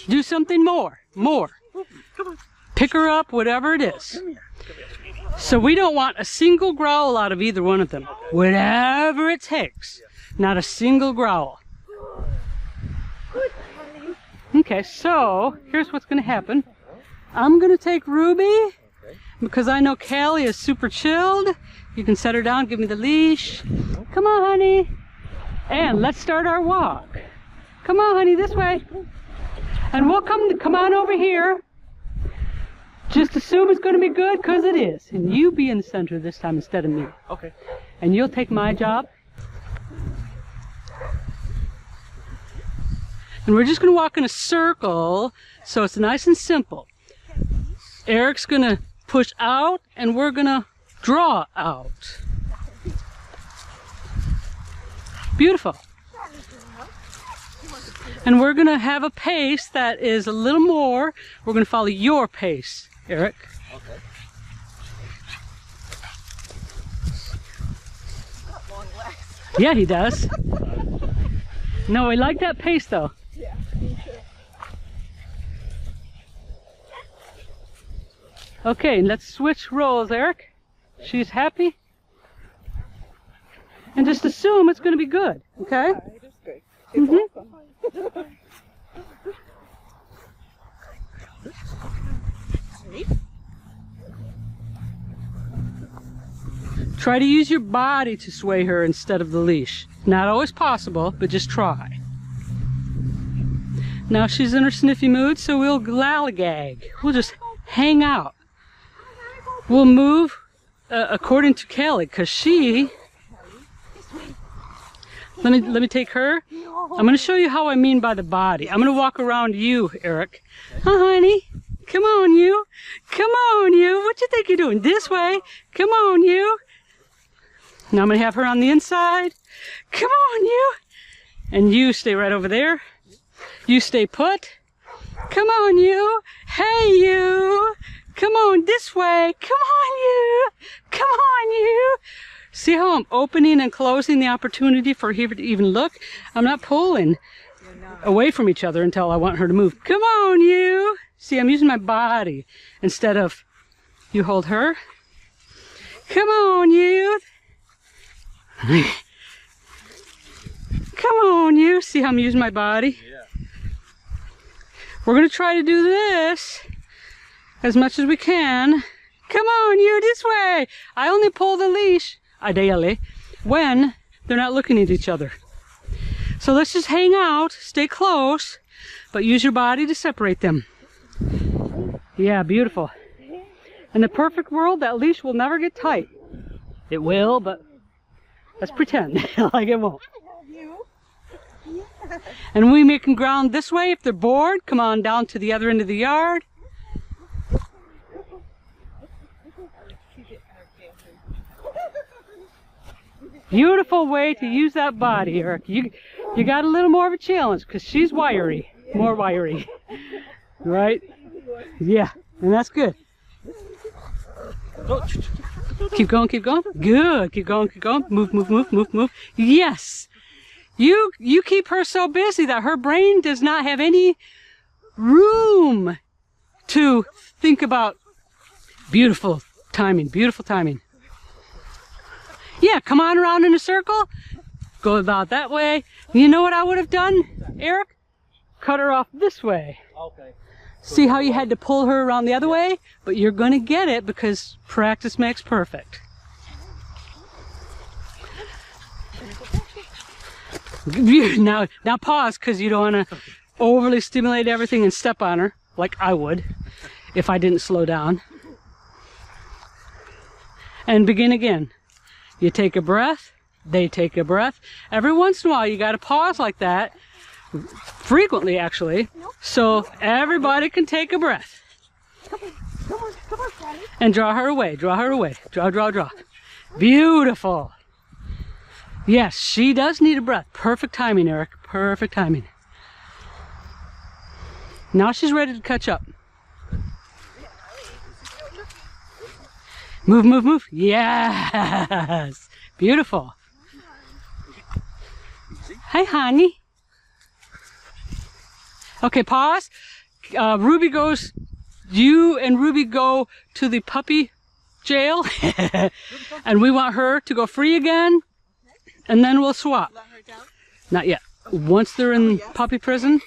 Do something more. Pick her up, whatever it is. So we don't want a single growl out of either one of them. Whatever it takes. Not a single growl. Okay, so here's what's going to happen. I'm going to take Ruby because I know Callie is super chilled. You can set her down, give me the leash. Come on, honey. And let's start our walk. Come on, honey, this way. And we'll come on over here. Just assume it's going to be good because it is. And you be in the center this time instead of me. Okay. And you'll take my job. And we're just going to walk in a circle, so it's nice and simple. Eric's going to push out, and we're going to draw out. Beautiful. And we're going to have a pace that is a little more. We're going to follow your pace, Eric. Okay. Yeah, he does. No, I like that pace, though. Yeah, me too. Okay, let's switch roles, Eric. She's happy. And just assume it's going to be good, okay? Yeah, it is good. It's awesome. Try to use your body to sway her instead of the leash. Not always possible, but just try. Now she's in her sniffy mood, so we'll lollygag. We'll just hang out. We'll move according to Callie, because she... Let me take her. I'm going to show you how I mean by the body. I'm going to walk around you, Eric. Huh, honey? Come on, you. Come on, you. What you think you're doing? This way. Come on, you. Now I'm going to have her on the inside. Come on, you. And you stay right over there. You stay put. Come on, you. Hey, you. Come on this way. Come on, you. Come on, you. See how I'm opening and closing the opportunity for her to even look? I'm not pulling away from each other until I want her to move. Come on, you. See, I'm using my body instead of you hold her. Come on, you. Come on, you. See how I'm using my body? Yeah. We're going to try to do this as much as we can. Come on, you, this way. I only pull the leash, ideally, when they're not looking at each other. So let's just hang out, stay close, but use your body to separate them. Yeah, beautiful. In the perfect world, that leash will never get tight. It will, but let's pretend like it won't. And we make them ground this way. If they're bored, come on down to the other end of the yard. Beautiful way to use that body, Eric. You got a little more of a challenge because she's wiry, more wiry, right? Yeah, and that's good. Keep going, keep going. Good. Keep going, keep going. Move, move, move, move, move. Yes. You keep her so busy that her brain does not have any room to think about beautiful timing, beautiful timing. Yeah, come on around in a circle. Go about that way. You know what I would have done, Eric? Cut her off this way. Okay. See how you had to pull her around the other way? But you're going to get it because practice makes perfect. Now pause, because you don't want to overly stimulate everything and step on her like I would if I didn't slow down. And begin again. You take a breath, they take a breath. Every once in a while you got to pause like that, frequently actually, so everybody can take a breath. And draw her away, draw her away. Draw, draw, draw. Beautiful. Yes, she does need a breath. Perfect timing, Eric. Perfect timing. Now she's ready to catch up. Move, move, move. Yes. Beautiful. Hi, honey. Okay, pause. Ruby goes, you and Ruby go to the puppy jail. And we want her to go free again. And then we'll swap. Let her down? Not yet. Once they're in puppy prison.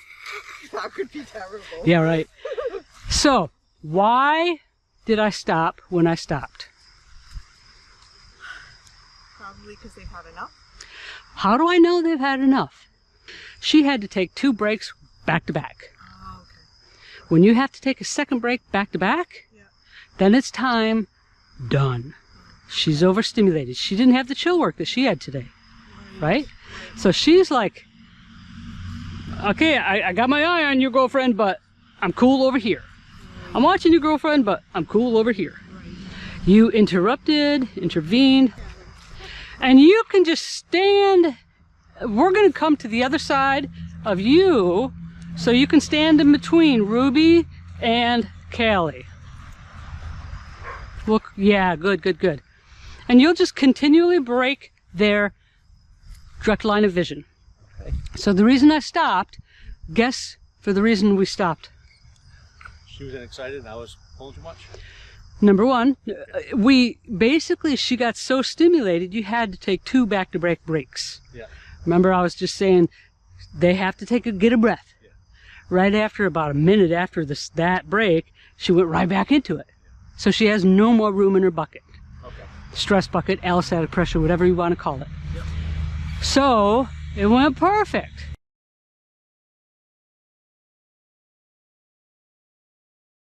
That could be terrible. Yeah, right. So, why did I stop when I stopped? Probably because they've had enough. How do I know they've had enough? She had to take 2 breaks back to back. Oh, okay. When you have to take a second break back to back, then it's time done. She's overstimulated. She didn't have the chill work that she had today, right? So she's like, okay, I got my eye on your girlfriend, but I'm cool over here. I'm watching your girlfriend, but I'm cool over here. You interrupted, intervened, and you can just stand. We're going to come to the other side of you, so you can stand in between Ruby and Callie. Look, yeah, good, good, good. And you'll just continually break their direct line of vision. Okay. So the reason I stopped, guess for the reason we stopped. She was excited and I was pulling too much. Number one, she got so stimulated, you had to take 2 back-to-back breaks. Yeah. Remember, I was just saying they have to get a breath. Yeah. Right after, about a minute after that break, she went right back into it. So she has no more room in her bucket. Okay. Stress bucket, allostatic pressure, whatever you want to call it. Yep. So it went perfect.